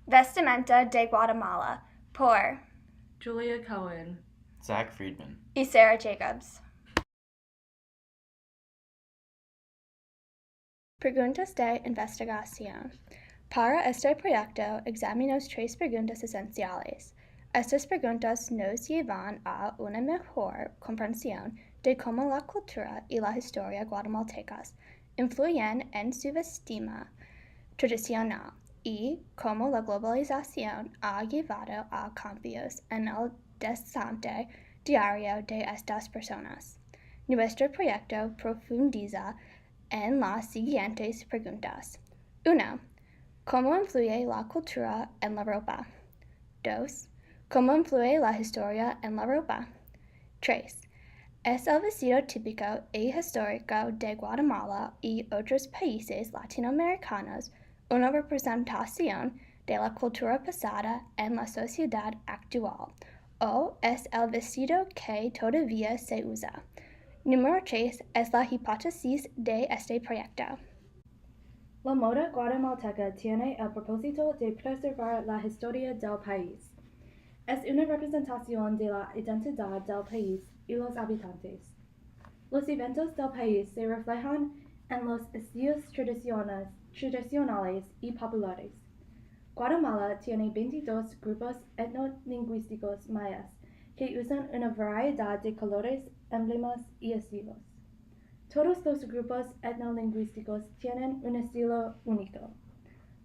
Vestimenta de Guatemala, por Julia Cohen, Zach Friedman, y Sarah Jacobs. Preguntas de investigación. Para este proyecto examinamos 3 preguntas esenciales. Estas preguntas nos llevan a una mejor comprensión de cómo la cultura y la historia guatemaltecas influyen en su vestimenta tradicional y cómo la globalización ha llevado a cambios en el desplazamiento diario de estas personas. Nuestro proyecto profundiza en las siguientes preguntas. 1. ¿Cómo influye la cultura en la ropa? 2. ¿Cómo influye la historia en la ropa? 3. ¿Es el vestido típico y histórico de Guatemala y otros países latinoamericanos una representación de la cultura pasada en la sociedad actual? ¿O es el vestido que todavía se usa? Número 3 es la hipótesis de este proyecto. La moda guatemalteca tiene el propósito de preservar la historia del país. Es una representación de la identidad del país y los habitantes. Los eventos del país se reflejan en los estilos tradicionales y populares. Guatemala tiene 22 grupos etnolingüísticos mayas que usan una variedad de colores, emblemas y estilos. Todos los grupos etnolingüísticos tienen un estilo único.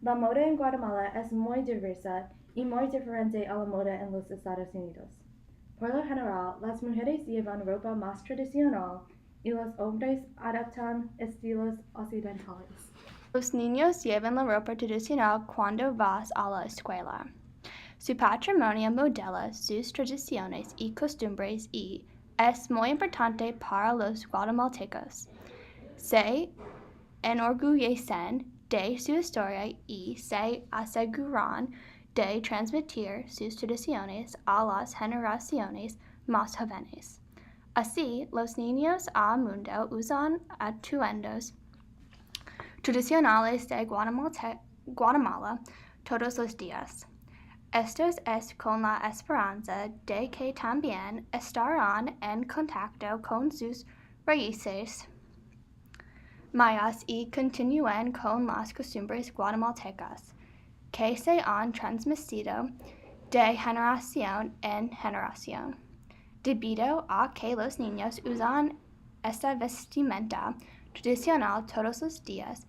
La moda en Guatemala es muy diversa y muy diferente a la moda en los Estados Unidos. Por lo general, las mujeres llevan ropa más tradicional y los hombres adoptan estilos occidentales. Los niños llevan la ropa tradicional cuando vas a la escuela. Su patrimonio modela sus tradiciones y costumbres y es muy importante para los guatemaltecos. Se enorgullecen de su historia y se aseguran de transmitir sus tradiciones a las generaciones más jóvenes. Así, los niños al mundo usan atuendos tradicionales de Guatemala todos los días. Esto es con la esperanza de que también estarán en contacto con sus raíces mayas y continúen con las costumbres guatemaltecas que se han transmitido de generación en generación. Debido a que los niños usan esta vestimenta tradicional todos los días,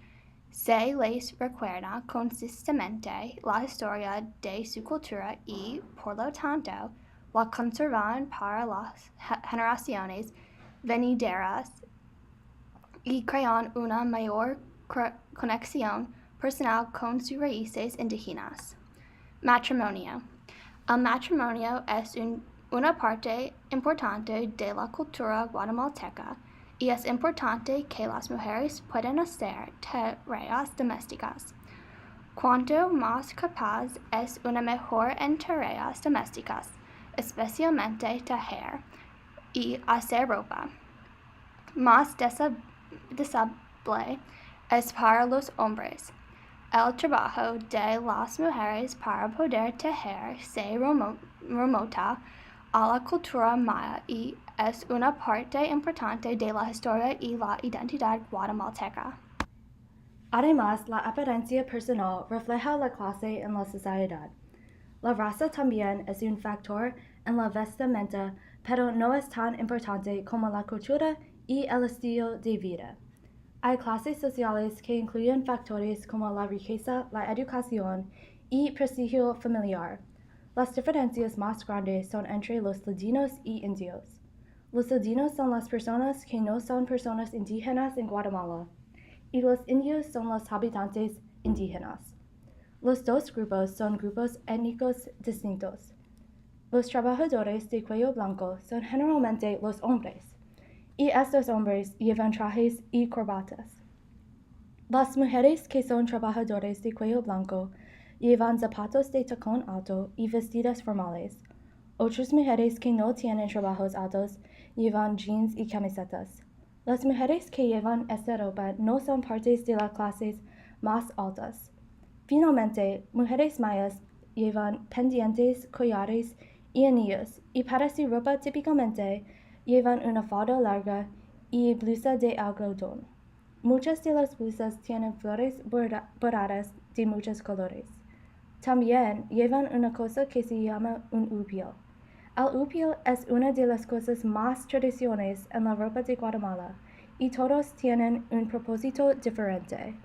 se les recuerda constantemente la historia de su cultura y, por lo tanto, la conservan para las generaciones venideras y crean una mayor conexión personal con sus raíces indígenas. Matrimonio. El matrimonio es una parte importante de la cultura guatemalteca y es importante que las mujeres puedan hacer tareas domésticas. Cuanto más capaz es una mujer en tareas domésticas, especialmente tejer y hacer ropa, más deseable es para los hombres. El trabajo de las mujeres para poder tejer se remonta a la cultura maya y es una parte importante de la historia y la identidad guatemalteca. Además, la apariencia personal refleja la clase en la sociedad. La raza también es un factor en la vestimenta, pero no es tan importante como la cultura y el estilo de vida. Hay clases sociales que incluyen factores como la riqueza, la educación y prestigio familiar. Las diferencias más grandes son entre los ladinos y indios. Los ladinos son las personas que no son personas indígenas en Guatemala, y los indios son los habitantes indígenas. Los dos grupos son grupos étnicos distintos. Los trabajadores de cuello blanco son generalmente los hombres, y estos hombres llevan trajes y corbatas. Las mujeres que son trabajadores de cuello blanco llevan zapatos de tacón alto y vestidos formales. Otras mujeres que no tienen trabajos altos llevan jeans y camisetas. Las mujeres que llevan esta ropa no son partes de las clases más altas. Finalmente, mujeres mayas llevan pendientes, collares y anillos, y para su ropa típicamente llevan una falda larga y blusa de algodón. Muchas de las blusas tienen flores bordadas de muchos colores. También llevan una cosa que se llama un huipil. El huipil es una de las cosas más tradicionales en la ropa de Guatemala, y todos tienen un propósito diferente.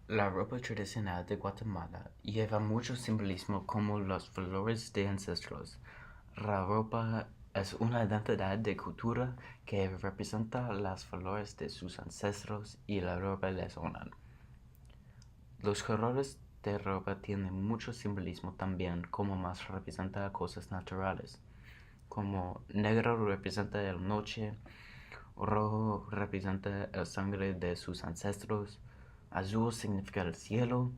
La ropa tradicional de Guatemala lleva mucho simbolismo como los valores de ancestros. La ropa es una identidad de cultura que representa los valores de sus ancestros y la ropa les honra. Los colores de ropa tienen mucho simbolismo también, como más representa cosas naturales, como negro representa la noche, rojo representa la sangre de sus ancestros, azul significa el cielo,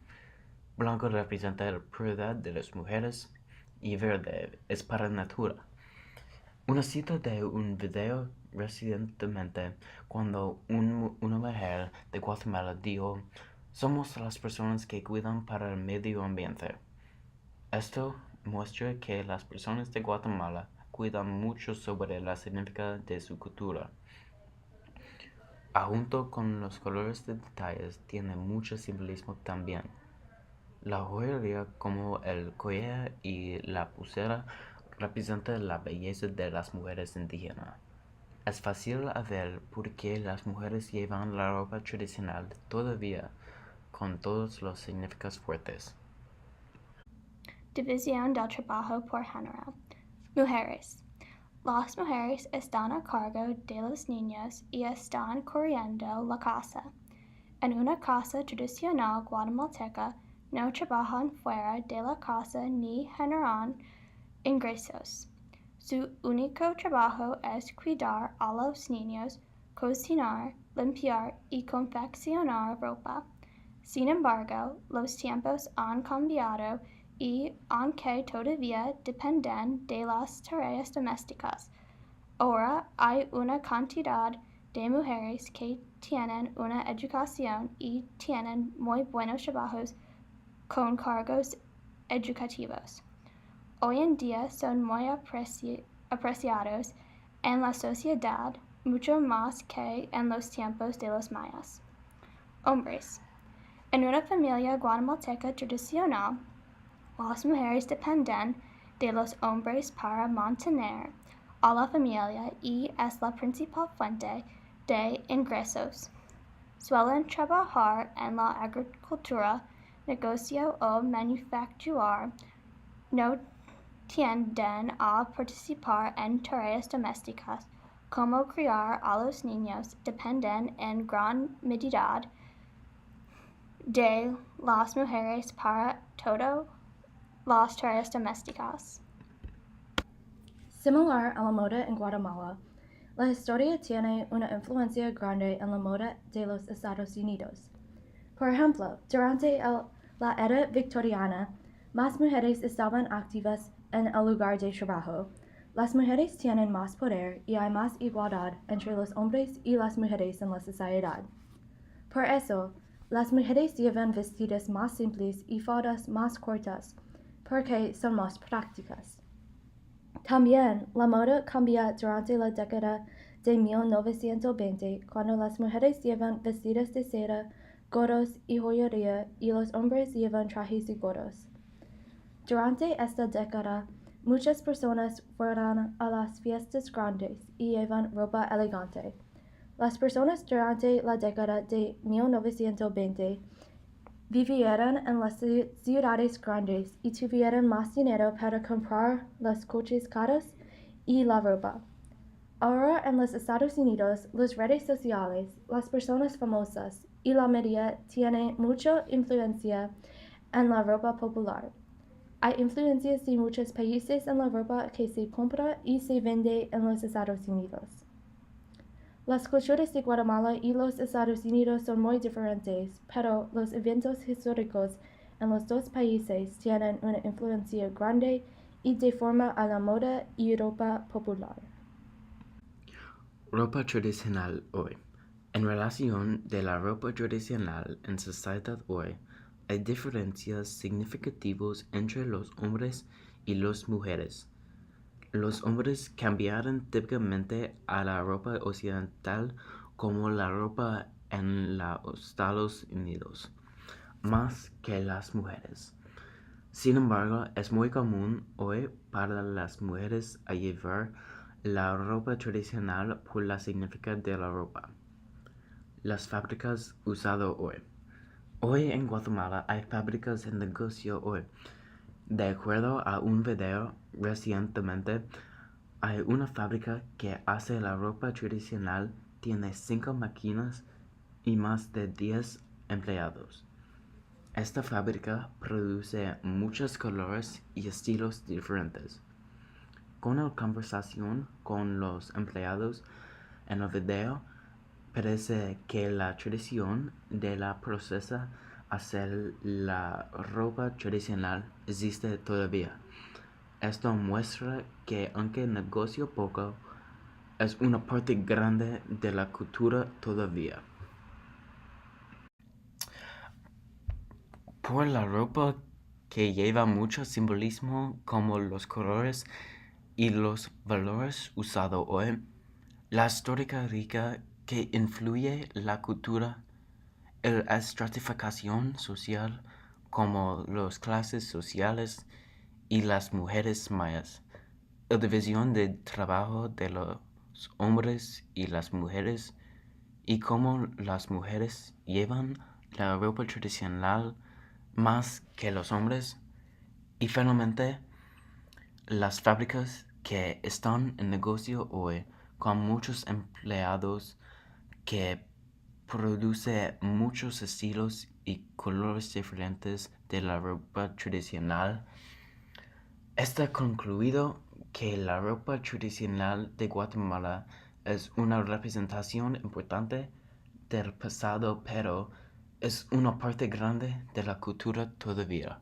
blanco representa la puridad de las mujeres y verde es para la natura. Una cita de un video recientemente cuando una mujer de Guatemala dijo: "Somos las personas que cuidan para el medio ambiente". Esto muestra que las personas de Guatemala cuidan mucho sobre la significación de su cultura. Junto con los colores de detalles tiene mucho simbolismo también. La joyería como el collar y la pulsera representa la belleza de las mujeres indígenas. Es fácil ver por qué las mujeres llevan la ropa tradicional todavía con todos los significados fuertes. División del trabajo por género. Mujeres. Las mujeres están a cargo de los niños y están corriendo la casa. En una casa tradicional guatemalteca no trabajan fuera de la casa ni generan ingresos. Su único trabajo es cuidar a los niños, cocinar, limpiar y confeccionar ropa. Sin embargo, los tiempos han cambiado y, aunque todavía dependen de las tareas domésticas, ahora hay una cantidad de mujeres que tienen una educación y tienen muy buenos trabajos con cargos educativos. Hoy en día son muy apreciados en la sociedad, mucho más que en los tiempos de los mayas. Hombres. En una familia guatemalteca tradicional, las mujeres dependen de los hombres para mantener a la familia y es la principal fuente de ingresos. Suelen trabajar en la agricultura, negocio o manufacturar. No tienden a participar en tareas domésticas como criar a los niños. Dependen en gran medida de las mujeres para todas las tareas domésticas. Similar a la moda en Guatemala, la historia tiene una influencia grande en la moda de los Estados Unidos. Por ejemplo, durante la era victoriana, más mujeres estaban activas en el lugar de trabajo. Las mujeres tienen más poder y hay más igualdad entre los hombres y las mujeres en la sociedad. Por eso, las mujeres llevan vestidos más simples y faldas más cortas, porque son más prácticas. También la moda cambia durante la década de 1920, cuando las mujeres llevan vestidos de seda, gorros y joyería, y los hombres llevan trajes y gorros. Durante esta década, muchas personas fueron a las fiestas grandes y llevan ropa elegante. Las personas durante la década de 1920 vivieron en las ciudades grandes y tuvieron más dinero para comprar los coches caros y la ropa. Ahora en los Estados Unidos, las redes sociales, las personas famosas y la media tienen mucha influencia en la ropa popular. Hay influencias de muchos países en la ropa que se compra y se vende en los Estados Unidos. Las culturas de Guatemala y los Estados Unidos son muy diferentes, pero los eventos históricos en los dos países tienen una influencia grande y de forma a la moda y ropa popular. Ropa tradicional hoy. En relación de la ropa tradicional en sociedad hoy, hay diferencias significativas entre los hombres y las mujeres. Los hombres cambiaron típicamente a la ropa occidental como la ropa en los Estados Unidos, más que las mujeres. Sin embargo, es muy común hoy para las mujeres a llevar la ropa tradicional por la significación de la ropa. Las fábricas usado hoy. Hoy en Guatemala hay fábricas en negocio hoy. De acuerdo a un video recientemente, hay una fábrica que hace la ropa tradicional, tiene 5 máquinas y más de 10 empleados. Esta fábrica produce muchos colores y estilos diferentes. Con la conversación con los empleados en el video, parece que la tradición de la procesa hacer la ropa tradicional existe todavía. Esto muestra que aunque negocio poco, es una parte grande de la cultura todavía. Por la ropa que lleva mucho simbolismo como los colores y los valores usados hoy, la histórica rica que influye la cultura, la estratificación social como las clases sociales y las mujeres mayas, la división de trabajo de los hombres y las mujeres y cómo las mujeres llevan la ropa tradicional más que los hombres y finalmente las fábricas que están en negocio hoy con muchos empleados que produce muchos estilos y colores diferentes de la ropa tradicional. Está concluido que la ropa tradicional de Guatemala es una representación importante del pasado, pero es una parte grande de la cultura todavía.